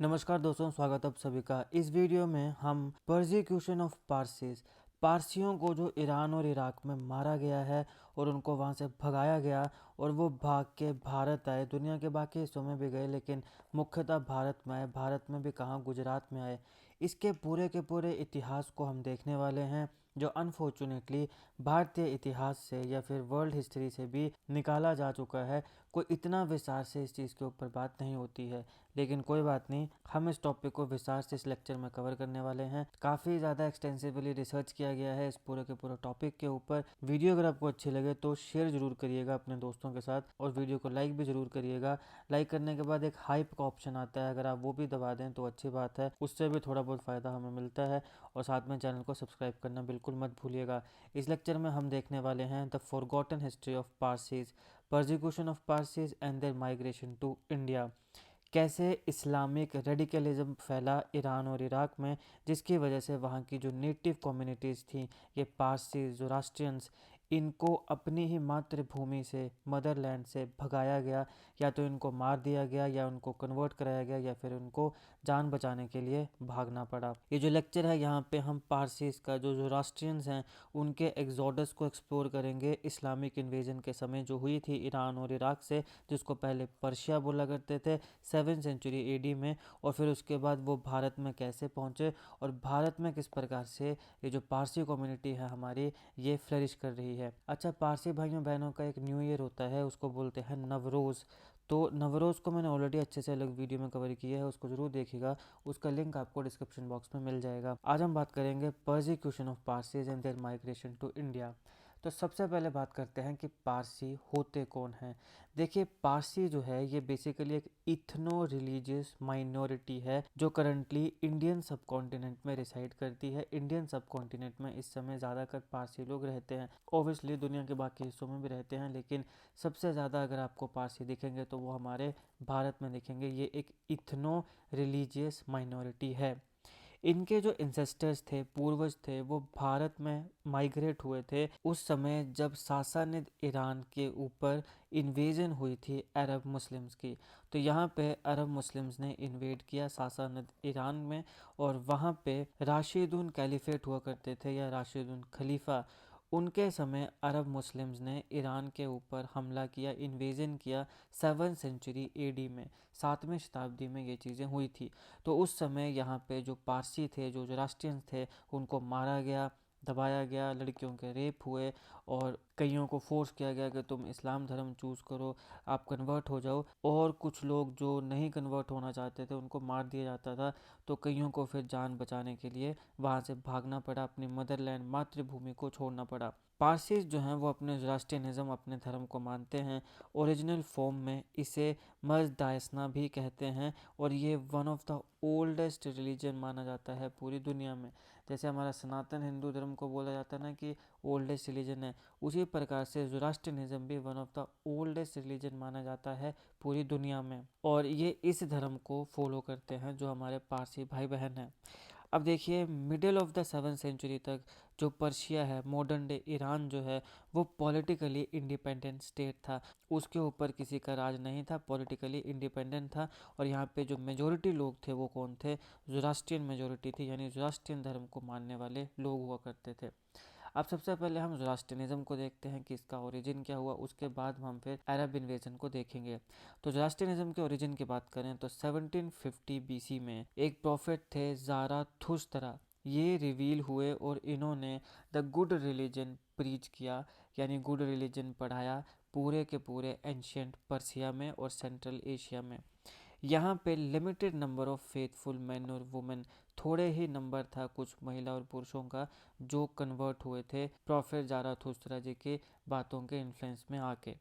नमस्कार दोस्तों, स्वागत आप सभी का। इस वीडियो में हम परसिक्यूशन ऑफ पारसीज, पारसियों को जो ईरान और इराक में मारा गया है और उनको वहाँ से भगाया गया और वो भाग के भारत आए। दुनिया के बाकी हिस्सों में भी गए लेकिन मुख्यतः भारत में आए। भारत में भी कहाँ, गुजरात में आए। इसके पूरे के पूरे इतिहास को हम देखने वाले हैं, जो अनफॉर्चुनेटली भारतीय इतिहास से या फिर वर्ल्ड हिस्ट्री से भी निकाला जा चुका है। कोई इतना विस्तार से इस चीज़ के ऊपर बात नहीं होती है, लेकिन कोई बात नहीं, हम इस टॉपिक को विस्तार से इस लेक्चर में कवर करने वाले हैं। काफ़ी ज़्यादा एक्सटेंसिवली रिसर्च किया गया है इस पूरे के पूरे टॉपिक के ऊपर। वीडियो अगर आपको अच्छी लगे तो शेयर जरूर करिएगा अपने दोस्तों के साथ और वीडियो को लाइक भी जरूर करिएगा। लाइक करने के बाद एक हाइप का ऑप्शन आता है, अगर आप वो भी दबा दें तो अच्छी बात है, उससे भी थोड़ा बहुत फ़ायदा हमें मिलता है। और साथ में चैनल को सब्सक्राइब करना बिल्कुल मत भूलिएगा। इस लेक्चर में हम देखने वाले हैं the forgotten history of Parsis, persecution of Parsis and their migration to India. कैसे इस्लामिक रेडिकलिज्म फैला ईरान और इराक में, जिसकी वजह से वहाँ की जो नेटिव कम्युनिटीज़ थी, ये पारसी ज़ोरास्ट्रियंस, इनको अपनी ही मातृभूमि से, मदरलैंड से भगाया गया। या तो इनको मार दिया गया या उनको कन्वर्ट कराया गया या फिर उनको जान बचाने के लिए भागना पड़ा। ये जो लेक्चर है यहाँ पे हम पारसीज का, जो ज़ोरास्ट्रियंस हैं, उनके एग्जोडस को एक्सप्लोर करेंगे। इस्लामिक इन्वेजन के समय जो हुई थी ईरान और इराक से, जिसको पहले पर्शिया बोला करते थे 7वीं सेंचुरी एडी में, और फिर उसके बाद वो भारत में कैसे पहुँचे और भारत में किस प्रकार से ये जो पारसी कम्युनिटी है हमारी, ये फ्लरिश कर रही है। अच्छा, पारसी भाइयों बहनों का एक न्यू ईयर होता है, उसको बोलते हैं नवरोज़। तो नवरोज़ को मैंने ऑलरेडी अच्छे से अलग वीडियो में कवर किया है, उसको ज़रूर देखिएगा। उसका लिंक आपको डिस्क्रिप्शन बॉक्स में मिल जाएगा। आज हम बात करेंगे persecution of Parsis and their migration to India. तो सबसे पहले बात करते हैं कि पारसी होते कौन हैं। देखिए, पारसी जो है ये बेसिकली एक इथनो रिलीजियस माइनॉरिटी है जो करंटली इंडियन सब कॉन्टिनेंट में रिसाइड करती है। इंडियन सब कॉन्टिनेंट में इस समय ज़्यादातर पारसी लोग रहते हैं। ओबियसली दुनिया के बाकी हिस्सों में भी रहते हैं, लेकिन सबसे ज़्यादा अगर आपको पारसी दिखेंगे तो वो हमारे भारत में दिखेंगे। ये एक इथनो रिलीजियस माइनॉरिटी है। इनके जो इंसेस्टर्स थे, पूर्वज थे, वो भारत में माइग्रेट हुए थे उस समय जब सासानिद ईरान के ऊपर इन्वेजन हुई थी अरब मुस्लिम्स की। तो यहाँ पे अरब मुस्लिम्स ने इन्वेड किया सासानिद ईरान में, और वहाँ पे राशिदुन कैलिफेट हुआ करते थे या राशिदुन खलीफा। उनके समय अरब मुस्लिम्स ने ईरान के ऊपर हमला किया, इन्वेजन किया 7वीं सेंचुरी एडी में, 7वीं शताब्दी में ये चीज़ें हुई थी। तो उस समय यहाँ पे जो पारसी थे, जो ज़ोरास्ट्रियंस थे, उनको मारा गया, दबाया गया, लड़कियों के रेप हुए और कईयों को फोर्स किया गया कि तुम इस्लाम धर्म चूज़ करो, आप कन्वर्ट हो जाओ। और कुछ लोग जो नहीं कन्वर्ट होना चाहते थे उनको मार दिया जाता था। तो कईयों को फिर जान बचाने के लिए वहाँ से भागना पड़ा, अपनी मदरलैंड, मातृभूमि को छोड़ना पड़ा। पारसीज जो हैं वो अपने ज़ोरास्ट्रियनिज़्म, अपने धर्म को मानते हैं। ओरिजिनल फॉर्म में इसे मजदायसना भी कहते हैं, और ये one of the oldest religion माना जाता है पूरी दुनिया में। जैसे हमारा सनातन हिंदू धर्म को बोला जाता है ना कि ओल्डेस्ट रिलीजन है, उसी प्रकार से ज़ोरास्ट्रियनिज़्म भी one of the oldest religion माना जाता है पूरी दुनिया में। और ये इस धर्म को फॉलो करते हैं जो हमारे पारसी भाई बहन हैं। अब देखिए, मिडिल ऑफ द 7वीं सेंचुरी तक जो पर्शिया है, मॉडर्न डे ईरान जो है, वो पॉलिटिकली इंडिपेंडेंट स्टेट था। उसके ऊपर किसी का राज नहीं था, पॉलिटिकली इंडिपेंडेंट था। और यहाँ पे जो मेजोरिटी लोग थे वो कौन थे? ज़ोरास्ट्रियन मेजोरिटी थी, यानी ज़ोरास्ट्रियन धर्म को मानने वाले लोग हुआ करते थे। अब सबसे पहले हम ज़ोरास्ट्रियनिज़्म को देखते हैं कि इसका ओरिजिन क्या हुआ, उसके बाद हम फिर अरब इन्वेजन को देखेंगे। तो ज़ोरास्ट्रियनिज़्म के ओरिजिन की बात करें तो 1750 बीसी में एक प्रॉफिट थे ज़ाराथुस्त्रा, ये रिवील हुए और इन्होंने द गुड रिलीजन प्रीच किया, यानी गुड रिलीजन पढ़ाया पूरे के पूरे एंशियंट पर्सिया में और सेंट्रल एशिया में। यहाँ पे limited number of faithful man और वुमेन, थोड़े ही नंबर था कुछ महिला और पुरुषों का जो कन्वर्ट हुए थे प्रॉफेट ज़ाराथुस्त्रा जी के बातों के इन्फ्लुएंस में आके।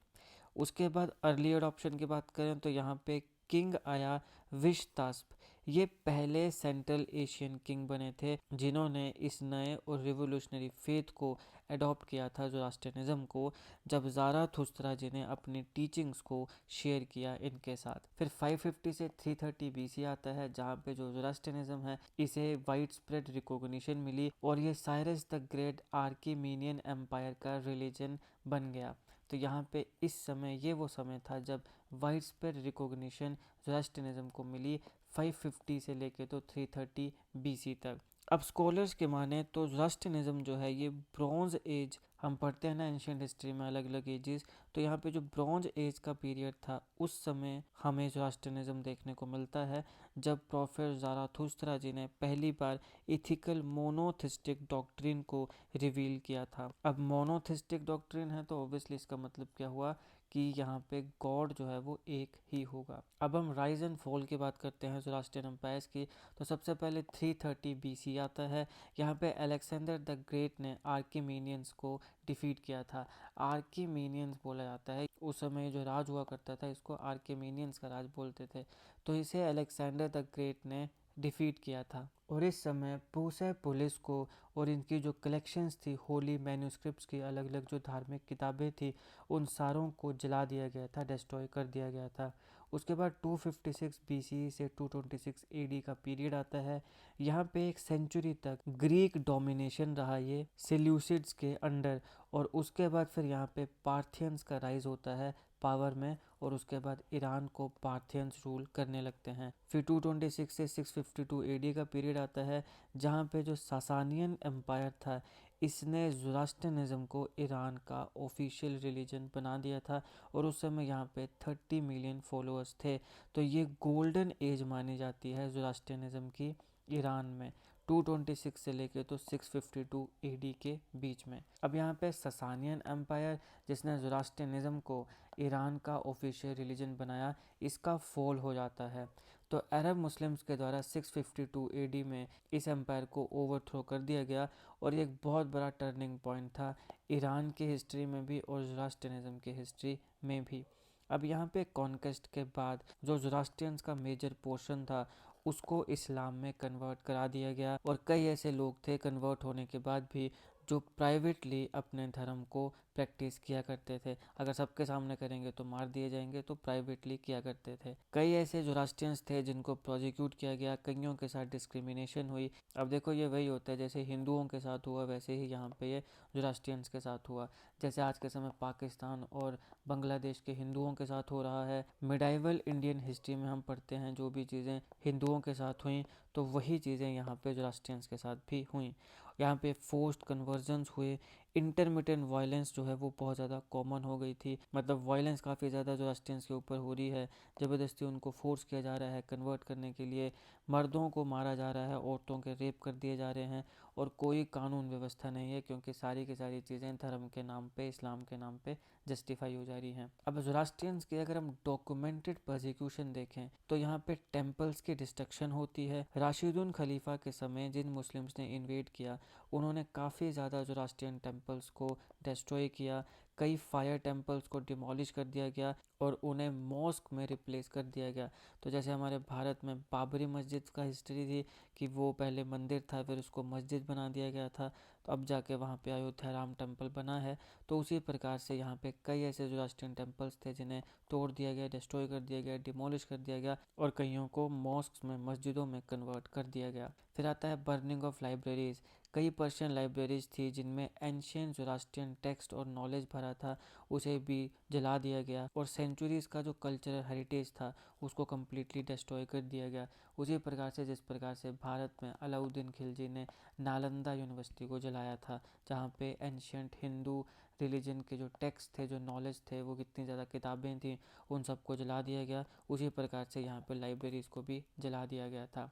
उसके बाद अर्ली अडॉप्शन की बात करें तो यहाँ पे किंग आया विश्तास्प। ये पहले सेंट्रल एशियन किंग बने थे जिन्होंने इस नए और रिवोल्यूशनरी फेथ को अडॉप्ट किया था, ज़ोरास्ट्रियनिज़्म को, जब ज़ाराथुस्त्रा जी ने अपनी टीचिंग्स को शेयर किया इनके साथ। फिर 550 से 330 बीसी आता है, जहाँ पे जो ज़ोरास्ट्रियनिज़्म है इसे वाइड स्प्रेड रिकॉग्निशन मिली और ये साइरस द ग्रेट आर्कीमेनियन एम्पायर का रिलीजन बन गया। तो यहाँ पे इस समय, ये वो समय था जब वाइड स्प्रेड रिकॉग्निशन ज़ोरास्ट्रियनिज़्म को मिली 550 से लेके तो 330 BC तक। अब स्कॉलर्स के माने तो ज़ोरास्ट्रियनिज़्म जो है ये ब्रॉन्ज एज, हम पढ़ते हैं ना एंशियंट हिस्ट्री में अलग अलग एजेस, तो यहाँ पे जो ब्रॉन्ज एज का पीरियड था उस समय हमें ज़ोरास्ट्रियनिज़्म देखने को मिलता है, जब प्रोफेसर ज़ाराथुस्त्रा जी ने पहली बार इथिकल मोनोथिस्टिक डॉक्ट्रिन को रिवील किया था। अब मोनोथिस्टिक डॉक्ट्रिन है तो ऑब्वियसली इसका मतलब क्या हुआ कि यहाँ पे गॉड जो है वो एक ही होगा। अब हम राइज एंड फॉल की बात करते हैं ज़ोरास्ट्रियन एम्पायर्स की, तो सबसे पहले 330 BC आता है। यहाँ पे अलेक्जेंडर द ग्रेट ने आर्किमीनियंस को डिफीट किया था। आर्किमीनियंस बोला जाता है, उस समय जो राज हुआ करता था इसको आर्किमीनियंस का राज बोलते थे, तो इसे अलेक्जेंडर द ग्रेट ने डिफीट किया था। और इस समय प्रूसे पुलिस को और इनकी जो कलेक्शंस थी होली मैन्यूस्क्रिप्ट्स की, अलग अलग जो धार्मिक किताबें थी, उन सारों को जला दिया गया था, डिस्ट्रॉय कर दिया गया था। उसके बाद 256 BC से 226 AD का पीरियड आता है। यहाँ पे एक सेंचुरी तक ग्रीक डोमिनेशन रहा ये सेल्यूसिड्स के अंडर, और उसके बाद फिर यहाँ पे पार्थियंस का राइज होता है पावर में, और उसके बाद ईरान को पार्थियंस रूल करने लगते हैं। फिर 226 से 652 AD का पीरियड आता है, जहाँ पे जो सासानियन एम्पायर था इसने ज़ोरास्ट्रियनिज़्म को ईरान का ऑफिशियल रिलीजन बना दिया था, और उस समय यहाँ पे 30 मिलियन फॉलोअर्स थे। तो ये गोल्डन एज मानी जाती है ज़ोरास्ट्रियनिज़्म की ईरान में, 226 से लेके तो 652 AD के बीच में। अब यहाँ पे ससानियन एम्पायर जिसने ज़ोरास्ट्रियनिज़्म को ईरान का ऑफिशियल रिलीजन बनाया, इसका फॉल हो जाता है। तो अरब मुस्लिम्स के द्वारा 652 AD में इस एम्पायर को ओवरथ्रो कर दिया गया, और ये एक बहुत बड़ा टर्निंग पॉइंट था ईरान की हिस्ट्री में भी और ज़ोरास्ट्रियनिज़्म की हिस्ट्री में भी। अब यहाँ पे कॉन्क्वेस्ट के बाद जो ज़ोरास्ट्रियंस का मेजर पोर्शन था उसको इस्लाम में कन्वर्ट करा दिया गया, और कई ऐसे लोग थे कन्वर्ट होने के बाद भी जो प्राइवेटली अपने धर्म को प्रैक्टिस किया करते थे। अगर सबके सामने करेंगे तो मार दिए जाएंगे, तो प्राइवेटली किया करते थे। कई ऐसे ज़ोरास्ट्रियंस थे जिनको प्रोसिक्यूट किया गया, कईयों के साथ डिस्क्रिमिनेशन हुई। अब देखो ये वही होता है जैसे हिंदुओं के साथ हुआ, वैसे ही यहाँ पे ये ज़ोरास्ट्रियंस के साथ हुआ। जैसे आज के समय पाकिस्तान और बांग्लादेश के हिंदुओं के साथ हो रहा है। मिडाइवल इंडियन हिस्ट्री में हम पढ़ते हैं जो भी चीज़ें हिंदुओं के साथ हुई, तो वही चीज़ें यहाँ पे ज़ोरास्ट्रियंस के साथ भी हुई। यहाँ पे फोर्स्ड कन्वर्जन्स हुए, इंटरमिटेंट वायलेंस जो है वो बहुत ज़्यादा कॉमन हो गई थी। मतलब वायलेंस काफ़ी ज़्यादा ज़ोरास्ट्रियंस के ऊपर हो रही है, ज़बरदस्ती उनको फोर्स किया जा रहा है कन्वर्ट करने के लिए, मर्दों को मारा जा रहा है, औरतों के रेप कर दिए जा रहे हैं, और कोई कानून व्यवस्था नहीं है, क्योंकि सारी की सारी चीज़ें धर्म के नाम पे, इस्लाम के नाम पे जस्टिफाई हो जा रही हैं। अब ज़ोरास्ट्रियंस की अगर हम डॉक्यूमेंटेड परसिक्यूशन देखें तो यहाँ पे टेम्पल्स की डिस्ट्रक्शन होती है। राशिदुन खलीफा के समय जिन मुस्लिम्स ने इन्वेड किया उन्होंने काफ़ी ज़्यादा ज़ोरास्ट्रियन टेम्पल्स को डिस्ट्रॉय किया, कई फायर टेम्पल्स को डिमोलिश कर दिया गया और उन्हें मॉस्क में रिप्लेस कर दिया गया। तो जैसे हमारे भारत में बाबरी मस्जिद का हिस्ट्री थी कि वो पहले मंदिर था, फिर उसको मस्जिद बना दिया गया था, तो अब जाके वहाँ पे अयोध्या राम टेम्पल बना है। तो उसी प्रकार से यहाँ पे कई ऐसे ज़ोरास्ट्रियन टेम्पल्स थे जिन्हें तोड़ दिया गया, डिस्ट्रॉय कर दिया गया, डिमोलिश कर दिया गया, और कईयों को मॉस्क में, मस्जिदों में कन्वर्ट कर दिया गया। फिर आता है बर्निंग ऑफ लाइब्रेरीज। कई पर्शियन लाइब्रेरीज थी जिनमें एंशियंट ज़ोरास्ट्रियन टेक्स्ट और नॉलेज भरा था, उसे भी जला दिया गया, और सेंचुरीज़ का जो कल्चरल हेरिटेज था उसको कम्प्लीटली डिस्ट्रॉय कर दिया गया। उसी प्रकार से जिस प्रकार से भारत में अलाउद्दीन खिलजी ने नालंदा यूनिवर्सिटी को जलाया था, जहाँ पे एंशियंट हिंदू रिलीजन के जो टेक्स्ट थे, जो नॉलेज थे, वो कितनी ज़्यादा किताबें थी, उन सबको जला दिया गया। उसी प्रकार से यहाँ पे लाइब्रेरीज़ को भी जला दिया गया था।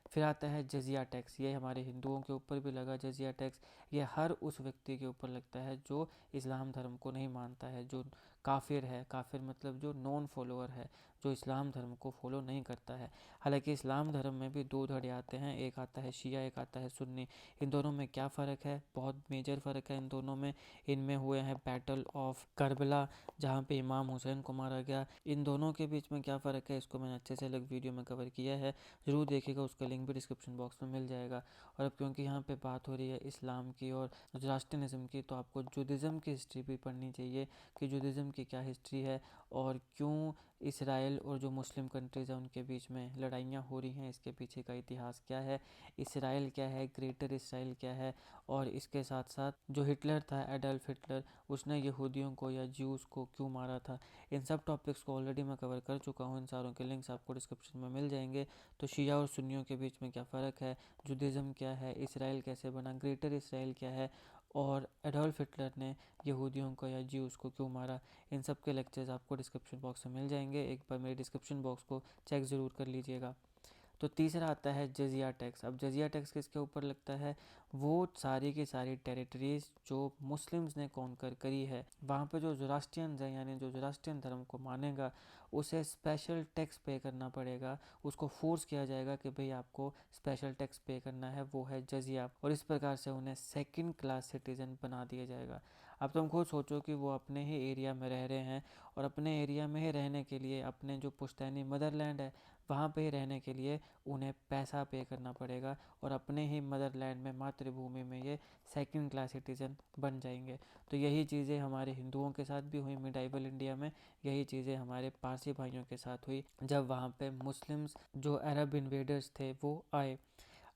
फिर आता है जजिया टैक्स। ये हमारे हिंदुओं के ऊपर भी लगा जजिया टैक्स। ये हर उस व्यक्ति के ऊपर लगता है जो इस्लाम धर्म को नहीं मानता है, जो काफिर है। काफिर मतलब जो नॉन फॉलोअर है, जो इस्लाम धर्म को फॉलो नहीं करता है। हालांकि इस्लाम धर्म में भी दो धड़े आते हैं, एक आता है शिया, एक आता है सुन्नी। इन दोनों में क्या फ़र्क है? बहुत मेजर फ़र्क है इन दोनों में। इनमें हुए हैं बैटल ऑफ करबला, जहाँ पे इमाम हुसैन को मारा गया। इन दोनों के बीच में क्या फ़र्क है इसको मैंने अच्छे से अलग वीडियो में कवर किया है, ज़रूर देखिएगा, उसका लिंक भी डिस्क्रिप्शन बॉक्स में मिल जाएगा। और अब क्योंकि यहाँ पे बात हो रही है इस्लाम की और ज़ोरास्ट्रियनिज़्म की, तो आपको जुडिज़म की हिस्ट्री भी पढ़नी चाहिए कि जुडिज़म की क्या हिस्ट्री है और क्यों इसराइल और जो मुस्लिम कंट्रीज़ हैं उनके बीच में लड़ाइयाँ हो रही हैं, इसके पीछे का इतिहास क्या है, इसराइल क्या है, ग्रेटर इसराइल क्या है, और इसके साथ साथ जो हिटलर था, एडल्फ हिटलर, उसने यहूदियों को या ज्यूज़ को क्यों मारा था। इन सब टॉपिक्स को ऑलरेडी मैं कवर कर चुका हूँ, इन सारों के लिंक्स आपको डिस्क्रिप्शन में मिल जाएंगे। तो शिया और सुन्नियों के बीच में क्या फ़र्क है, जुडिज़म क्या है, इसराइल कैसे बना, ग्रेटर इसराइल क्या है, और एडोल्फ हिटलर ने यहूदियों को या ज्यूज़ को क्यों मारा, इन सब के लेक्चर्स आपको डिस्क्रिप्शन बॉक्स में मिल जाएंगे। एक बार मेरे डिस्क्रिप्शन बॉक्स को चेक ज़रूर कर लीजिएगा। तो तीसरा आता है जजिया टैक्स। अब जजिया टैक्स किसके ऊपर लगता है, वो सारी की सारी टेरिटरीज जो मुस्लिम्स ने कॉन्कर करी है, वहाँ पे जो ज़ोरास्ट्रियंस हैं यानी जो ज़ोरास्ट्रियन धर्म को मानेगा उसे स्पेशल टैक्स पे करना पड़ेगा, उसको फोर्स किया जाएगा कि भाई आपको स्पेशल टैक्स पे करना है, वो है जजिया। और इस प्रकार से उन्हें सेकंड क्लास सिटीज़न बना दिया जाएगा। अब तुम खुद सोचो कि वो अपने ही एरिया में रह रहे हैं और अपने एरिया में ही रहने के लिए अपने जो पुश्तैनी मदरलैंड है वहाँ पे ही रहने के लिए उन्हें पैसा पे करना पड़ेगा और अपने ही मदरलैंड में, मातृभूमि में ये सेकंड क्लास सिटीज़न बन जाएंगे। तो यही चीज़ें हमारे हिंदुओं के साथ भी हुई मिडाइवल इंडिया में, यही चीज़ें हमारे पारसी भाइयों के साथ हुई जब वहाँ पे मुस्लिम्स जो अरब इन्वेडर्स थे वो आए।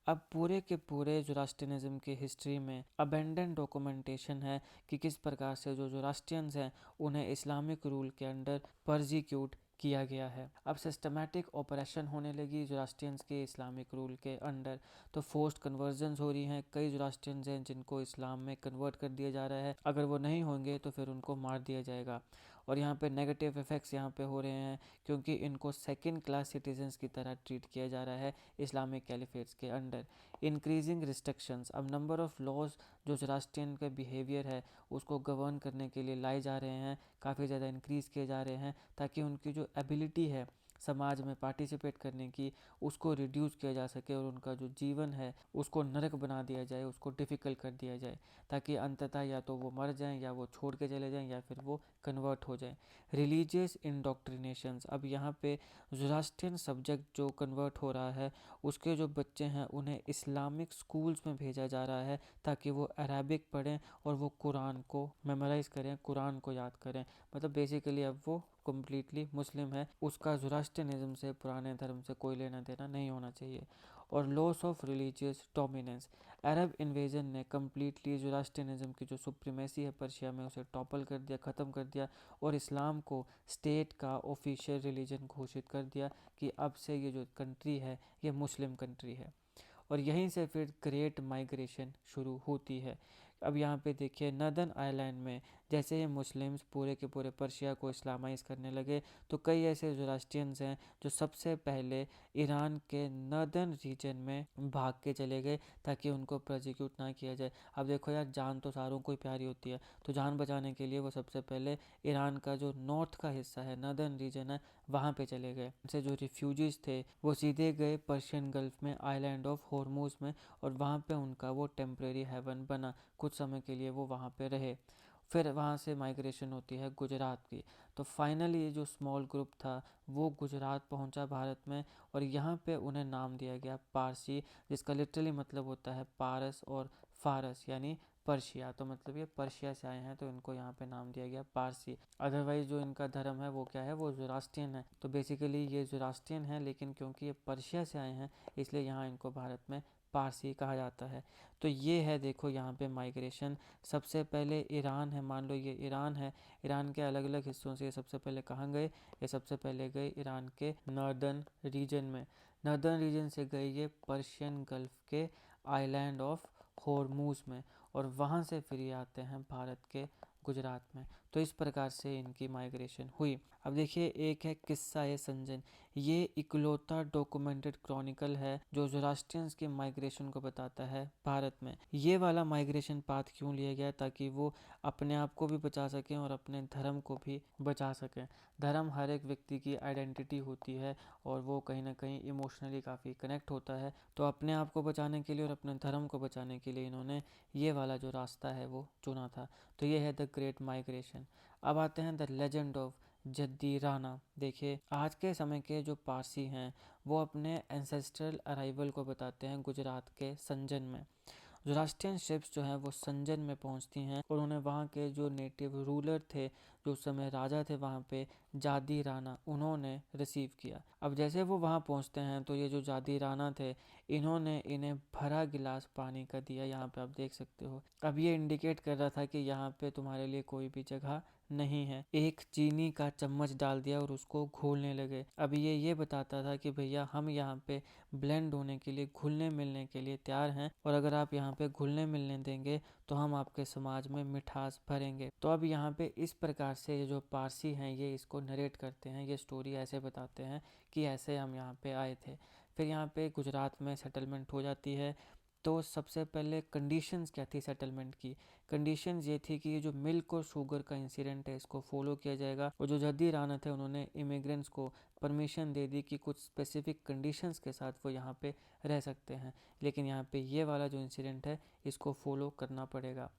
अब पूरे के पूरे ज़ोरास्ट्रियनिज़्म की हिस्ट्री में अबेंडेंट डॉक्यूमेंटेशन है कि किस प्रकार से जो ज़ोरास्ट्रियंस हैं उन्हें इस्लामिक रूल के अंडर परजिक्यूट किया गया है। अब सिस्टमैटिक ऑपरेशन होने लगी ज़ोरास्ट्रियंस के इस्लामिक रूल के अंडर, तो फोर्स्ड कन्वर्जन्स हो रही हैं। कई ज़ोरास्ट्रियंस हैं जिनको इस्लाम में कन्वर्ट कर दिया जा रहा है, अगर वो नहीं होंगे तो फिर उनको मार दिया जाएगा। और यहाँ पे नेगेटिव इफ़ेक्ट्स यहाँ पे हो रहे हैं क्योंकि इनको सेकंड क्लास सिटीजन्स की तरह ट्रीट किया जा रहा है इस्लामिक कैलिफेट्स के अंडर। इंक्रीजिंग रिस्ट्रिक्शंस, अब नंबर ऑफ़ लॉज जो ज़ोरास्ट्रियन का बिहेवियर है उसको गवर्न करने के लिए लाए जा रहे हैं, काफ़ी ज़्यादा इंक्रीज़ किए जा रहे हैं ताकि उनकी जो एबिलिटी है समाज में पार्टिसिपेट करने की उसको रिड्यूस किया जा सके और उनका जो जीवन है उसको नरक बना दिया जाए, उसको डिफ़िकल्ट कर दिया जाए, ताकि अंततः या तो वो मर जाएं या वो छोड़ के चले जाएं या फिर वो कन्वर्ट हो जाएं। रिलीजियस इंडोक्ट्रिनेशंस, अब यहाँ पे ज़ोरास्ट्रियन सब्जेक्ट जो कन्वर्ट हो रहा है उसके जो बच्चे हैं उन्हें इस्लामिक स्कूल्स में भेजा जा रहा है ताकि वो अरबिक पढ़ें और वो कुरान को मेमोराइज़ करें, कुरान को याद करें। मतलब बेसिकली अब वो कम्प्लीटली मुस्लिम है, उसका ज़ोरास्ट्रियनिज़्म से, पुराने धर्म से कोई लेना देना नहीं होना चाहिए। और loss of religious dominance, Arab invasion ने कम्प्लीटली ज़ोरास्ट्रियनिज़्म की जो सुप्रीमेसी है पर्शिया में उसे टॉपल कर दिया, ख़त्म कर दिया और इस्लाम को स्टेट का ऑफिशियल रिलीजन घोषित कर दिया कि अब से ये जो कंट्री है ये मुस्लिम कंट्री है। और यहीं से फिर ग्रेट माइग्रेशन शुरू होती है। अब यहाँ पे देखिए नदर्न आइलैंड में जैसे ये मुस्लिम्स पूरे के पूरे पर्शिया को इस्लामाइज़ करने लगे तो कई ऐसे ज़ोरास्ट्रियंस हैं जो सबसे पहले ईरान के नदर्न रीजन में भाग के चले गए ताकि उनको प्रोसिक्यूट ना किया जाए। अब देखो यार, जान तो सारों को ही प्यारी होती है, तो जान बचाने के लिए वो सबसे पहले ईरान का जो नॉर्थ का हिस्सा है, नदर्न रीजन है, वहाँ पे चले गए। उनसे जो रिफ्यूजीज थे वो सीधे गए पर्शियन गल्फ में, आइलैंड ऑफ हॉर्मूज में, और वहाँ पे उनका वो टेम्परेरी हेवन बना। कुछ समय के लिए वो वहाँ पे रहे। फिर वहाँ से माइग्रेशन होती है गुजरात की। तो फाइनली ये जो स्मॉल ग्रुप था वो गुजरात पहुँचा भारत में और यहाँ पे उन्हें नाम दिया गया पारसी, जिसका लिटरली मतलब होता है पारस और फारस यानी पर्शिया। तो मतलब ये पर्शिया से आए हैं तो इनको यहाँ पे नाम दिया गया पारसी। अदरवाइज जो इनका धर्म है वो क्या है, वो ज़ोरास्ट्रियन है। तो बेसिकली ये ज़ोरास्ट्रियन है, लेकिन क्योंकि ये पर्शिया से आए हैं इसलिए यहाँ इनको भारत में पारसी कहा जाता है। तो ये है, देखो यहाँ पे माइग्रेशन। सबसे पहले ईरान है, मान लो ये ईरान है, ईरान के अलग अलग हिस्सों से ये सबसे पहले कहाँ गए, ये सबसे पहले गए ईरान के नॉर्दर्न रीजन में। नॉर्दर्न रीजन से गए ये पर्शियन गल्फ के आइलैंड ऑफ हॉर्मूज में, और वहाँ से फिर ये आते हैं भारत के गुजरात में। तो इस प्रकार से इनकी माइग्रेशन हुई। अब देखिए एक है किस्सा ए संजन, ये इकलौता डॉक्यूमेंटेड क्रॉनिकल है जो ज़ोरास्ट्रियंस की माइग्रेशन को बताता है भारत में। ये वाला माइग्रेशन पाथ क्यों लिया गया, ताकि वो अपने आप को भी बचा सकें और अपने धर्म को भी बचा सकें। धर्म हर एक व्यक्ति की आइडेंटिटी होती है और वो कहीं ना कहीं इमोशनली काफ़ी कनेक्ट होता है। तो अपने आप को बचाने के लिए और अपने धर्म को बचाने के लिए इन्होंने ये वाला जो रास्ता है वो चुना था। तो ये है द ग्रेट माइग्रेशन। अब आते हैं द लेजेंड ऑफ जद्दी राना। देखिए आज के समय के जो पारसी हैं वो अपने एंसेस्ट्रल अराइवल को बताते हैं गुजरात के संजन में। ज़ोरास्ट्रियन शिप्स जो हैं वो संजन में पहुंचती हैं और उन्हें वहाँ के जो नेटिव रूलर थे जो उस समय राजा थे वहाँ पे, जादी राणा, उन्होंने रिसीव किया। अब जैसे वो वहाँ पहुँचते हैं तो ये जो जादी राणा थे, इन्होंने इन्हें भरा गिलास पानी का दिया। यहाँ पे आप देख सकते हो। अब ये इंडिकेट कर रहा था कि यहाँ पे तुम्हारे लिए कोई भी जगह नहीं है। एक चीनी का चम्मच डाल दिया और उसको घोलने लगे। अब ये बताता था कि भैया हम यहाँ पे ब्लेंड होने के लिए, घुलने मिलने के लिए तैयार हैं, और अगर आप यहाँ पे घुलने मिलने देंगे तो हम आपके समाज में मिठास भरेंगे। तो अब यहाँ पे इस प्रकार से ये जो पारसी हैं ये इसको नरेट करते हैं, ये स्टोरी ऐसे बताते हैं कि ऐसे हम यहाँ पे आए थे। फिर यहाँ पे गुजरात में सेटलमेंट हो जाती है। तो सबसे पहले कंडीशंस क्या थी सेटलमेंट की? कंडीशंस ये थी कि ये जो मिल्क और शुगर का इंसिडेंट है इसको फॉलो किया जाएगा, और जो जद्दी राणा थे उन्होंने इमिग्रेंट्स को परमिशन दे दी कि कुछ स्पेसिफिक कंडीशंस के साथ वो यहाँ पे रह सकते हैं, लेकिन यहाँ पे ये वाला जो इंसिडेंट है इसको फॉलो करना पड़ेगा।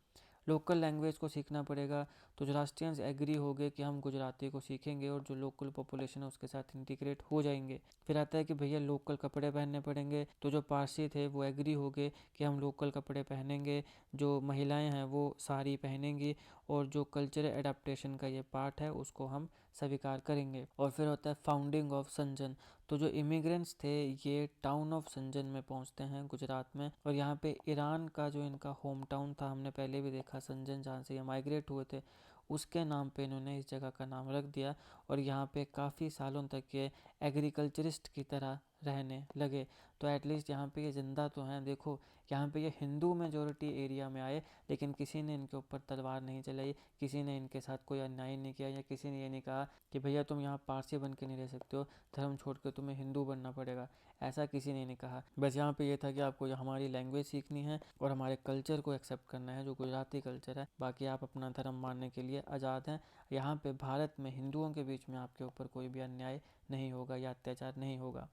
लोकल लैंग्वेज को सीखना पड़ेगा। तो जो राष्ट्रियंस एग्री हो गए कि हम गुजराती को सीखेंगे और जो लोकल पॉपुलेशन है उसके साथ इंटीग्रेट हो जाएंगे। फिर आता है कि भैया लोकल कपड़े पहनने पड़ेंगे। तो जो पारसी थे वो एग्री हो गए कि हम लोकल कपड़े पहनेंगे, जो महिलाएं हैं वो साड़ी पहनेंगी, और जो कल्चरल एडाप्टेशन का ये पार्ट है उसको हम स्वीकार करेंगे। और फिर होता है फाउंडिंग ऑफ संजन। तो जो इमिग्रेंट्स थे ये टाउन ऑफ संजन में पहुंचते हैं गुजरात में, और यहाँ पे ईरान का जो इनका होम टाउन था, हमने पहले भी देखा संजन जहाँ से ये माइग्रेट हुए थे, उसके नाम पे इन्होंने इस जगह का नाम रख दिया। और यहाँ पे काफ़ी सालों तक ये एग्रीकल्चरिस्ट की तरह रहने लगे। तो एटलीस्ट यहाँ पे ये जिंदा तो हैं। देखो यहाँ पे ये हिंदू मेजोरिटी एरिया में आए, लेकिन किसी ने इनके ऊपर तलवार नहीं चलाई, किसी ने इनके साथ कोई अन्याय नहीं किया, या किसी ने ये नहीं कहा कि भैया तुम यहाँ पारसी बन के नहीं रह सकते हो, धर्म छोड़ के तुम्हें हिंदू बनना पड़ेगा। ऐसा किसी ने नहीं कहा। बस यहाँ पे ये था कि आपको हमारी लैंग्वेज सीखनी है और हमारे कल्चर को एक्सेप्ट करना है, जो गुजराती कल्चर है। बाकी आप अपना धर्म मानने के लिए आज़ाद हैं। यहाँ पे भारत में हिंदुओं के बीच में आपके ऊपर कोई भी अन्याय नहीं होगा या अत्याचार नहीं होगा।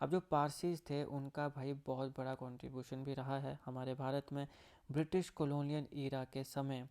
अब जो पारसीज थे उनका भाई बहुत बड़ा कंट्रीब्यूशन भी रहा है हमारे भारत में। ब्रिटिश कॉलोनियल ईरा के समय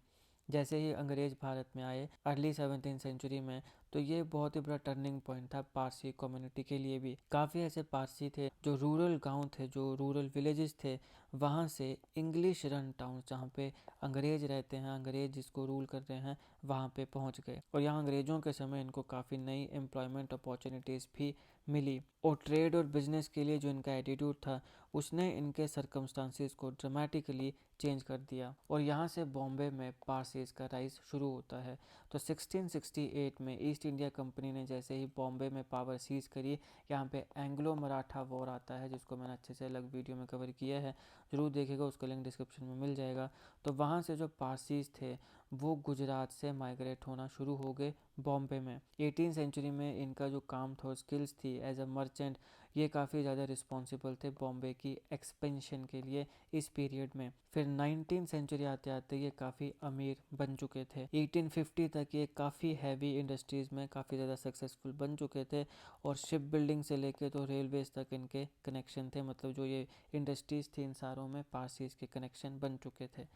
जैसे ही अंग्रेज़ भारत में आए अर्ली 17th सेंचुरी में, तो ये बहुत ही बड़ा टर्निंग पॉइंट था पारसी कम्युनिटी के लिए भी। काफ़ी ऐसे पारसी थे जो रूरल गांव थे, जो रूरल विलेजेस थे, वहाँ से इंग्लिश रन टाउन जहाँ पे अंग्रेज़ रहते हैं, अंग्रेज़ जिसको रूल कर रहे हैं, वहाँ पे पहुँच गए। और यहाँ अंग्रेज़ों के समय इनको काफ़ी नई एम्प्लॉयमेंट अपॉर्चुनिटीज़ भी मिली। और ट्रेड और बिजनेस के लिए जो इनका एटीट्यूड था उसने इनके सर्कमस्टांसिस को ड्रामेटिकली चेंज कर दिया। और यहाँ से बॉम्बे में पारसीज का राइज शुरू होता है। तो 1668 में ईस्ट इंडिया कंपनी ने जैसे ही बॉम्बे में पावर सीज करी, यहाँ पे एंग्लो मराठा वॉर आता है, जिसको मैंने अच्छे से अलग वीडियो में कवर किया है, ज़रूर देखेगा, उसका लिंक डिस्क्रिप्शन में मिल जाएगा। तो वहाँ से जो पारसीज थे वो गुजरात से माइग्रेट होना शुरू हो गए बॉम्बे में। 18th सेंचुरी में इनका जो काम था, स्किल्स थी एज अ मर्चेंट, ये काफ़ी ज़्यादा रिस्पॉन्सिबल थे बॉम्बे की एक्सपेंशन के लिए इस पीरियड में। फिर 19th सेंचुरी आते आते ये काफ़ी अमीर बन चुके थे। 1850 तक ये काफ़ी हैवी इंडस्ट्रीज़ में काफ़ी ज़्यादा सक्सेसफुल बन चुके थे, और शिप बिल्डिंग से लेके तो रेलवेज तक इनके कनेक्शन थे। मतलब जो ये इंडस्ट्रीज़ थी इन सारों में पारसीज के कनेक्शन बन चुके थे।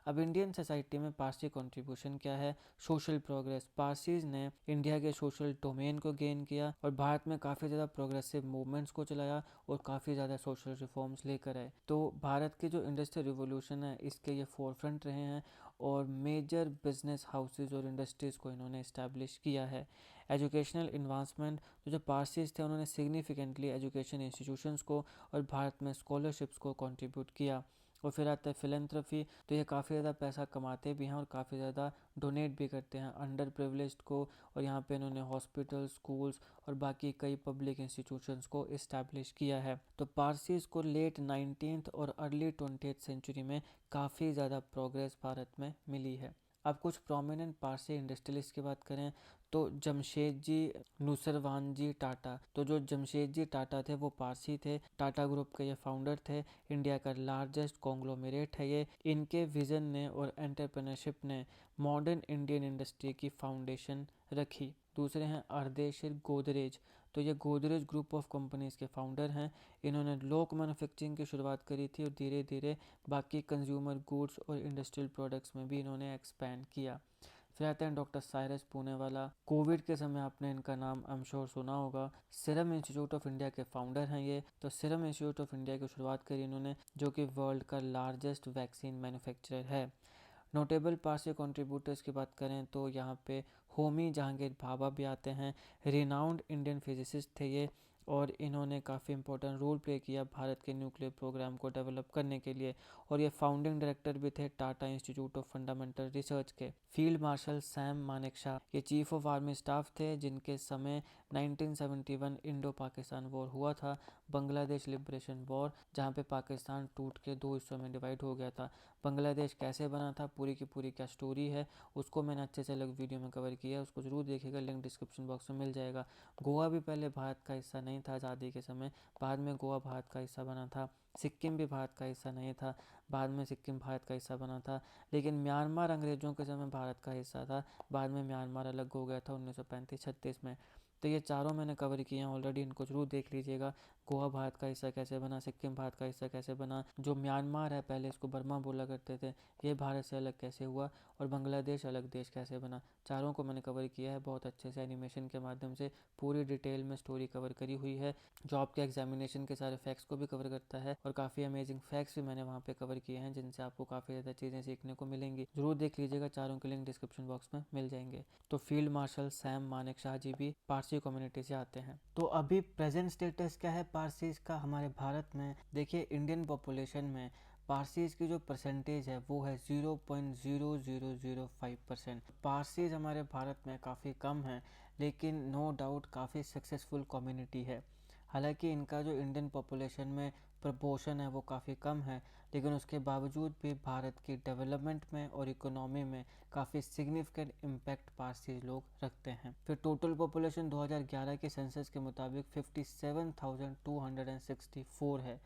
अब इंडियन सोसाइटी में पारसी कंट्रीब्यूशन क्या है? Social progress. पारसीज ने इंडिया के सोशल डोमेन को गेन किया और भारत में काफ़ी ज़्यादा प्रोग्रेसिव मूवमेंट्स को चलाया और काफ़ी ज़्यादा सोशल रिफॉर्म्स लेकर आए। तो भारत के जो इंडस्ट्रियल रिवोल्यूशन है इसके ये फोरफ्रंट रहे हैं, और मेजर बिजनेस हाउसेज और इंडस्ट्रीज़ को इन्होंने इस्टेब्लिश किया है। एजुकेशनल एडवांसमेंट, तो जो पारसीज थे उन्होंने सिग्निफिकेंटली एजुकेशन इंस्टीट्यूशंस को और भारत में स्कॉलरशिप्स को कंट्रीब्यूट किया। और फिर आता है फिलेंथ्रफी। तो ये काफ़ी ज़्यादा पैसा कमाते भी हैं और काफ़ी ज़्यादा डोनेट भी करते हैं अंडर प्रिविलेज्ड को, और यहाँ पे इन्होंने हॉस्पिटल, स्कूल्स और बाकी कई पब्लिक इंस्टीट्यूशंस को इस्टेब्लिश किया है। तो पारसीज को लेट 19th और अर्ली 20th सेंचुरी में काफ़ी ज़्यादा प्रोग्रेस भारत में मिली है। अब कुछ प्रोमिनेंट पारसी इंडस्ट्रियलिस्ट की बात करें तो जमशेदजी नुसरवानजी टाटा। तो जो जमशेदजी टाटा थे वो पारसी थे, टाटा ग्रुप के ये फाउंडर थे। इंडिया का लार्जेस्ट कॉन्ग्लोमेरेट है ये। इनके विजन ने और एंटरप्रेन्योरशिप ने मॉडर्न इंडियन इंडस्ट्री की फाउंडेशन रखी। दूसरे हैं अर्देशिर गोदरेज। तो ये गोदरेज ग्रुप ऑफ कंपनीज के फाउंडर हैं। इन्होंने लोक मैन्युफैक्चरिंग की शुरुआत करी थी और धीरे धीरे बाकी कंज्यूमर गुड्स और इंडस्ट्रियल प्रोडक्ट्स में भी इन्होंने एक्सपैंड किया। फिर आते हैं डॉक्टर साइरस पूनेवाला। कोविड के समय आपने इनका नाम आई एम श्योर सुना होगा। सीरम इंस्टीट्यूट ऑफ इंडिया के फाउंडर हैं ये। तो सीरम इंस्टीट्यूट ऑफ इंडिया की शुरुआत करी इन्होंने, जो कि वर्ल्ड का लार्जेस्ट वैक्सीन मैन्युफैक्चरर है। नोटेबल पारसी कंट्रीब्यूटर्स की बात करें तो यहाँ पे होमी जहांगीर भाभा भी आते हैं। रिनाउंड इंडियन फिजिसिस्ट थे ये, और इन्होंने काफ़ी इंपॉर्टेंट रोल प्ले किया भारत के न्यूक्लियर प्रोग्राम को डेवलप करने के लिए, और ये फाउंडिंग डायरेक्टर भी थे Tata institute of fundamental research के। फील्ड मार्शल सैम मानेकशॉ ये चीफ ऑफ आर्मी स्टाफ थे, जिनके समय 1971 इंडो पाकिस्तान वॉर हुआ था, बांग्लादेश लिबरेशन वॉर, जहाँ पे पाकिस्तान टूट के दो हिस्सों में डिवाइड हो गया था। बांग्लादेश कैसे बना था, पूरी की पूरी क्या स्टोरी है, उसको मैंने अच्छे से अलग वीडियो में कवर किया है, उसको ज़रूर देखिएगा, लिंक डिस्क्रिप्शन बॉक्स में मिल जाएगा। गोवा भी पहले भारत का हिस्सा नहीं था आज़ादी के समय, बाद में गोवा भारत का हिस्सा बना था। सिक्किम भी भारत का हिस्सा नहीं था, बाद में सिक्किम भारत का हिस्सा बना था। लेकिन म्यांमार अंग्रेज़ों के समय भारत का हिस्सा था, बाद में म्यांमार अलग हो गया था 1935-36 में। तो ये चारों मैंने कवर किए हैं ऑलरेडी, इनको जरूर देख लीजिएगा। गोवा भारत का हिस्सा कैसे बना, सिक्किम भारत का हिस्सा कैसे बना, जो म्यांमार है पहले इसको बर्मा बोला करते थे, ये भारत से अलग कैसे हुआ, और बांग्लादेश अलग देश कैसे बना, चारों को मैंने कवर किया है बहुत अच्छे से एनिमेशन के माध्यम से। पूरी डिटेल में स्टोरी कवर करी हुई है, जो आपके एग्जामिनेशन के सारे फैक्ट्स को भी कवर करता है, और काफ़ी अमेजिंग फैक्ट्स भी मैंने वहाँ पे कवर किए हैं, जिनसे आपको काफ़ी ज़्यादा चीज़ें सीखने को मिलेंगी। जरूर देख लीजिएगा, चारों के लिंक डिस्क्रिप्शन बॉक्स में मिल जाएंगे। तो फील्ड मार्शल सैम मानेकशॉ जी भी पारसी कम्युनिटी से आते हैं। तो अभी प्रेजेंट स्टेटस क्या है पारसीज का हमारे भारत में? देखिए, इंडियन पॉपुलेशन में पारसीज की जो परसेंटेज है वो है 0.0005%। पारसीज हमारे भारत में काफ़ी कम है, लेकिन नो डाउट काफ़ी सक्सेसफुल कम्युनिटी है। हालांकि इनका जो इंडियन पॉपुलेशन में प्रपोर्शन है वो काफ़ी कम है, लेकिन उसके बावजूद भी भारत की डेवलपमेंट में और इकोनॉमी में काफ़ी सिग्निफिकेंट इम्पैक्ट पारसी लोग रखते हैं। फिर टोटल पॉपुलेशन 2011 के सेंसस के मुताबिक 57,264 है।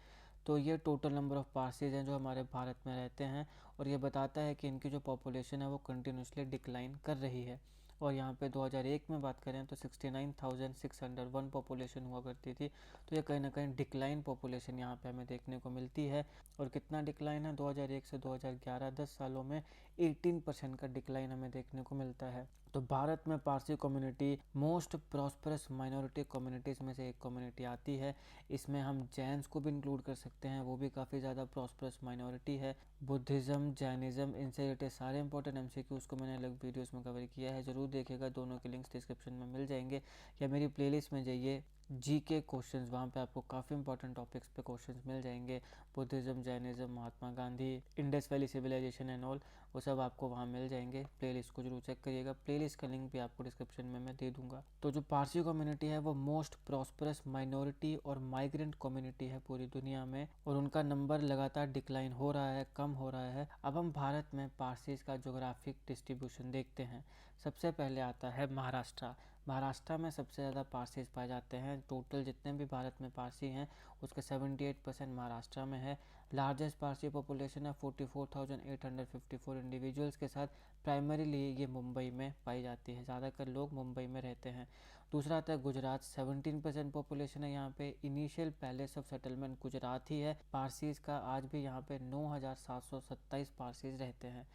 तो ये टोटल नंबर ऑफ़ पारसीज हैं जो हमारे भारत में रहते हैं, और ये बताता है कि इनकी जो पॉपुलेशन है वो कंटिन्यूसली डिक्लाइन कर रही है। और यहाँ पे 2001 में बात करें तो 69,601 पॉपुलेशन हुआ करती थी। तो ये कहीं ना कहीं डिक्लाइन पॉपुलेशन यहाँ पे हमें देखने को मिलती है। और कितना डिक्लाइन है 2001 से 2011, 10 सालों में 18% का डिक्लाइन हमें देखने को मिलता है। तो भारत में Parsi community most prosperous minority communities में से एक कम्युनिटी आती है। इसमें हम जैन्स को भी इंक्लूड कर सकते हैं, वो भी काफ़ी ज़्यादा प्रॉस्परस माइनॉरिटी है। बुद्धिज़्म, जैनिज़्म, इनसे रिलेटेड सारे इंपॉर्टेंट एमसीक्यूज़ को मैंने अलग वीडियोस में कवर किया है, ज़रूर देखिएगा, दोनों के लिंक्स डिस्क्रिप्शन में मिल जाएंगे, या मेरी प्लेलिस्ट में जाइए जीके क्वेश्चंस, वहाँ पे आपको काफ़ी इंपॉर्टेंट टॉपिक्स पे क्वेश्चंस मिल जाएंगे। Buddhism, Jainism, Mahatma Gandhi, Indus valley civilisation and all, वो सब आपको वहाँ मिल जाएंगे। प्लेलिस्ट को जरूर चेक करिएगा, प्लेलिस्ट का लिंक भी आपको डिस्क्रिप्शन में मैं दे दूँगा। तो जो पारसी कम्युनिटी है वो मोस्ट प्रॉस्परस माइनॉरिटी और माइग्रेंट कम्युनिटी है पूरी दुनिया में, और उनका नंबर लगातार डिक्लाइन हो रहा है, कम हो रहा है। अब हम भारत में पारसीज का जोग्राफिक डिस्ट्रीब्यूशन देखते हैं। सबसे पहले आता है महाराष्ट्र। महाराष्ट्र में सबसे ज़्यादा पारसीज पाए जाते हैं। टोटल जितने भी भारत में पारसी हैं उसके 78% महाराष्ट्र में है। लार्जेस्ट पारसी पॉपुलेशन है 44,854 इंडिविजुअल्स के साथ। प्राइमरीली ये मुंबई में पाई जाती है, ज़्यादातर लोग मुंबई में रहते हैं। दूसरा आता है गुजरात, 17% पॉपुलेशन है यहाँ पे। Initial palace of settlement Gujarat ही है। पारसीज का आज भी यहाँ पे 9,727 पारसीज रहते हैं।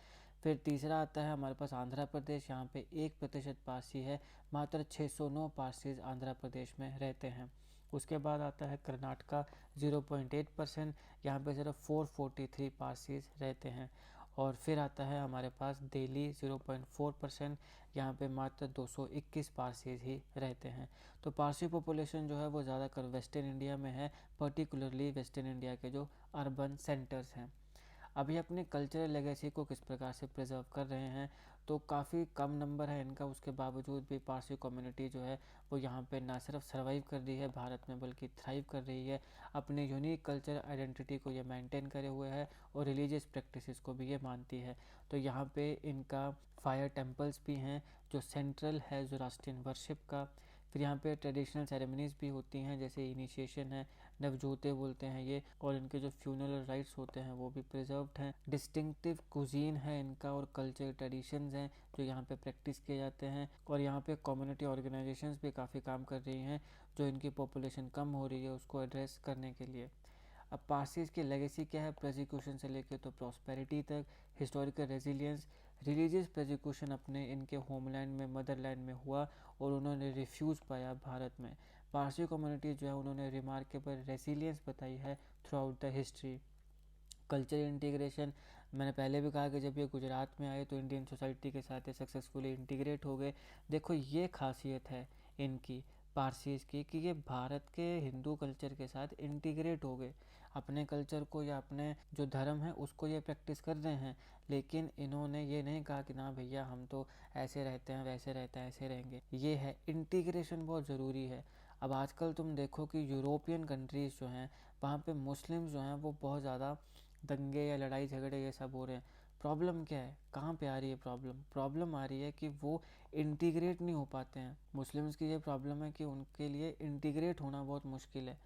फिर तीसरा आता है हमारे पास आंध्र प्रदेश, यहाँ पे 1% पारसी है, मात्र 609 पारसीज आंध्र प्रदेश में रहते हैं। उसके बाद आता है कर्नाटका, 0.8%, यहाँ पे सिर्फ 443 पारसीज रहते हैं। और फिर आता है हमारे पास दिल्ली, 0.4%, यहाँ पे मात्र 221 पारसीज ही रहते हैं। तो पारसी पॉपुलेशन जो है वो ज़्यादातर वेस्टर्न इंडिया में है, पर्टिकुलरली वेस्टर्न इंडिया के जो अर्बन सेंटर्स हैं। अभी अपने कल्चरल लेगेसी को किस प्रकार से प्रिजर्व कर रहे हैं, तो काफ़ी कम नंबर है इनका, उसके बावजूद भी पारसी कम्युनिटी जो है वो यहाँ पे ना सिर्फ सर्वाइव कर रही है भारत में, बल्कि थ्राइव कर रही है। अपने यूनिक कल्चर आइडेंटिटी को ये मेंटेन करे हुए है, और रिलीजियस प्रैक्टिसेस को भी ये मानती है। तो यहाँ पे इनका फायर टेम्पल्स भी हैं, जो सेंट्रल है ज़ोरास्ट्रियन वर्शिप का। फिर यहाँ पे ट्रेडिशनल सेरेमनीज़ भी होती हैं, जैसे इनिशिएशन है, नवजोते बोलते हैं ये, और इनके जो फ्यूनरल राइट्स होते हैं वो भी प्रिजर्व्ड हैं। डिस्टिंक्टिव कुजीन है इनका, और कल्चर ट्रेडिशंस हैं जो यहाँ पे प्रैक्टिस किए जाते हैं। और यहाँ पे कम्युनिटी ऑर्गेनाइजेशंस भी काफ़ी काम कर रही हैं, जो इनकी पॉपुलेशन कम हो रही है उसको एड्रेस करने के लिए। अब पारसीज की लेगेसी क्या है, प्रोसिक्यूशन से लेकर तो प्रॉस्पेरिटी तक, हिस्टोरिकल रेजिलियंस। रिलीजियस प्रोसिक्यूशन अपने इनके होमलैंड में, मदरलैंड में हुआ, और उन्होंने रिफ्यूज़ पाया भारत में। पारसी कम्युनिटी जो है उन्होंने रिमार्केबल रेजिलियंस बताई है through out the history. Culture integration, मैंने पहले भी कहा कि जब ये गुजरात में आए तो इंडियन सोसाइटी के साथ ये सक्सेसफुली इंटीग्रेट हो गए। देखो ये खासियत है इनकी, पारसीज़ की, कि ये भारत के हिंदू कल्चर के साथ इंटीग्रेट हो गए। अपने कल्चर को या अपने जो धर्म है उसको ये प्रैक्टिस कर रहे हैं, लेकिन इन्होंने ये नहीं कहा कि ना भैया हम तो ऐसे रहते हैं, वैसे रहते हैं, ऐसे रहेंगे। ये है इंटीग्रेशन, बहुत ज़रूरी है। अब आजकल तुम देखो कि यूरोपियन कंट्रीज़ जो हैं वहाँ पे मुस्लिम्स जो हैं वो बहुत ज़्यादा दंगे या लड़ाई झगड़े ये सब हो रहे हैं। प्रॉब्लम क्या है, कहाँ पे आ रही है प्रॉब्लम? प्रॉब्लम आ रही है कि वो इंटीग्रेट नहीं हो पाते हैं। मुस्लिम्स की ये प्रॉब्लम है कि उनके लिए इंटीग्रेट होना बहुत मुश्किल है।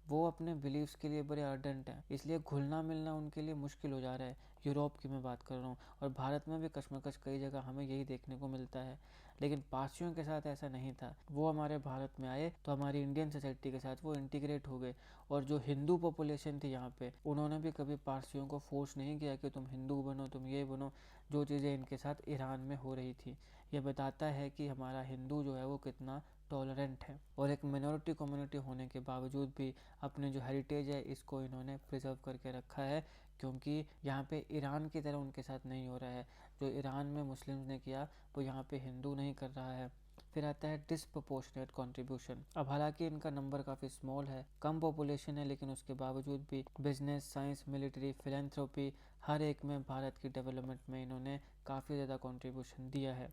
वो अपने बिलीव्स के लिए बड़े अर्डेंट हैं, इसलिए घुलना मिलना उनके लिए मुश्किल हो जा रहा है। यूरोप की मैं बात कर रहा हूँ, और भारत में भी कश्मकश कई जगह हमें यही देखने को मिलता है। लेकिन पारसियों के साथ ऐसा नहीं था। वो हमारे भारत में आए तो हमारी इंडियन सोसाइटी के साथ वो इंटीग्रेट हो गए। और जो हिंदू पॉपुलेशन थी यहाँ पे, उन्होंने भी कभी पारसियों को फोर्स नहीं किया कि तुम हिंदू बनो, तुम ये बनो। जो चीज़ें इनके साथ ईरान में हो रही थी, ये बताता है कि हमारा हिंदू जो है वो कितना टॉलरेंट है। और एक मिनॉरिटी कम्युनिटी होने के बावजूद भी अपने जो हेरिटेज है इसको इन्होंने प्रिजर्व करके रखा है, क्योंकि यहाँ पे ईरान की तरह उनके साथ नहीं हो रहा है। जो ईरान में मुस्लिम्स ने किया वो यहाँ पे हिंदू नहीं कर रहा है। फिर आता है डिसप्रपोर्शनेट कंट्रीब्यूशन। अब हालांकि इनका नंबर काफ़ी स्मॉल है, कम पॉपुलेशन है, लेकिन उसके बावजूद भी बिजनेस, साइंस, मिलिट्री, फिलेंथ्रोपी, हर एक में भारत की डेवलपमेंट में इन्होंने काफ़ी ज़्यादा कंट्रीब्यूशन दिया है।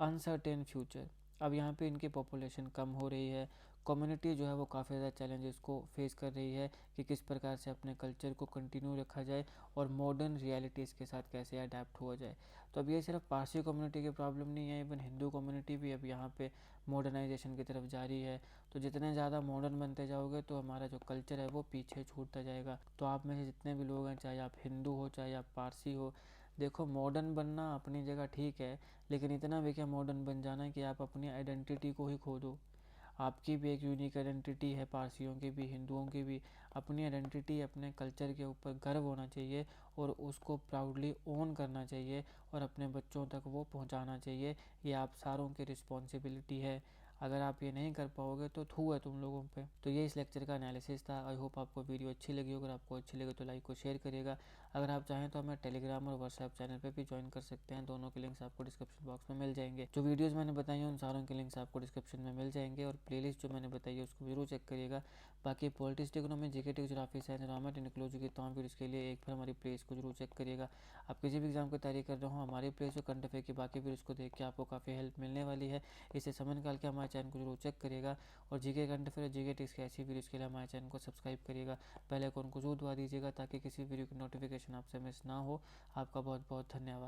Uncertain future. अब यहाँ पे इनकी पॉपुलेशन कम हो रही है, कम्युनिटी जो है वो काफ़ी ज़्यादा चैलेंजेस को फेस कर रही है कि किस प्रकार से अपने कल्चर को कंटिन्यू रखा जाए और मॉडर्न रियलिटीज़ के साथ कैसे अडेप्ट हुआ जाए। तो अब ये सिर्फ पारसी कम्युनिटी की प्रॉब्लम नहीं है, इवन हिंदू कम्युनिटी भी अब यहाँ पे मॉडर्नाइजेशन की तरफ जा रही है। तो जितने ज़्यादा मॉडर्न बनते जाओगे तो हमारा जो कल्चर है वो पीछे छूटता जाएगा। तो आप में से जितने भी लोग हैं, चाहे आप हिंदू हो चाहे आप पारसी हो, देखो मॉडर्न बनना अपनी जगह ठीक है, लेकिन इतना भी क्या मॉडर्न बन जाना है कि आप अपनी आइडेंटिटी को ही खो दो। आपकी भी एक यूनिक आइडेंटिटी है, पारसियों की भी, हिंदुओं की भी अपनी आइडेंटिटी, अपने कल्चर के ऊपर गर्व होना चाहिए और उसको प्राउडली ओन करना चाहिए और अपने बच्चों तक वो पहुंचाना चाहिए। ये आप सारों की रिस्पॉन्सिबिलिटी है। अगर आप ये नहीं कर पाओगे तो थू है तुम लोगों पे। तो ये इस लेक्चर का एनालिसिस था। आई होप आपको वीडियो अच्छी लगी। अगर आपको अच्छी लगे तो लाइक को शेयर करिएगा। अगर आप चाहें तो हमें टेलीग्राम और व्हाट्सएप चैनल पे भी ज्वाइन कर सकते हैं, दोनों के लिंक्स आपको डिस्क्रिप्शन बॉक्स में मिल जाएंगे। जो वीडियोस मैंने बताई हैं उन सारों के लिंक्स आपको डिस्क्रिप्शन में मिल जाएंगे, और प्लेलिस्ट जो मैंने बताई है उसको जरूर चेक करिएगा। बाकी politics, economy, GK, geography, science, environment, ecology की तमाम वीडियोस के लिए एक बार हमारी प्लेलिस्ट को जरूर चेक करिएगा। आप किसी भी एग्जाम की तैयारी कर रहे हो, हमारी प्लेलिस्ट करंट अफेयर की बाकी वीडियोस को देख के आपको काफ़ी हेल्प मिलने वाली है। इसे समय निकाल के हमारे चैनल को जरूर चेक करिएगा। और जीके करंट अफेयर, जीके टिक्स की ऐसी वीडियोस के लिए हमारे चैनल को सब्सक्राइब करिएगा, बेल आइकन को जरूर दबा दीजिएगा ताकि किसी वीडियो की नोटिफिकेशन आपसे मिस ना हो। आपका बहुत बहुत धन्यवाद।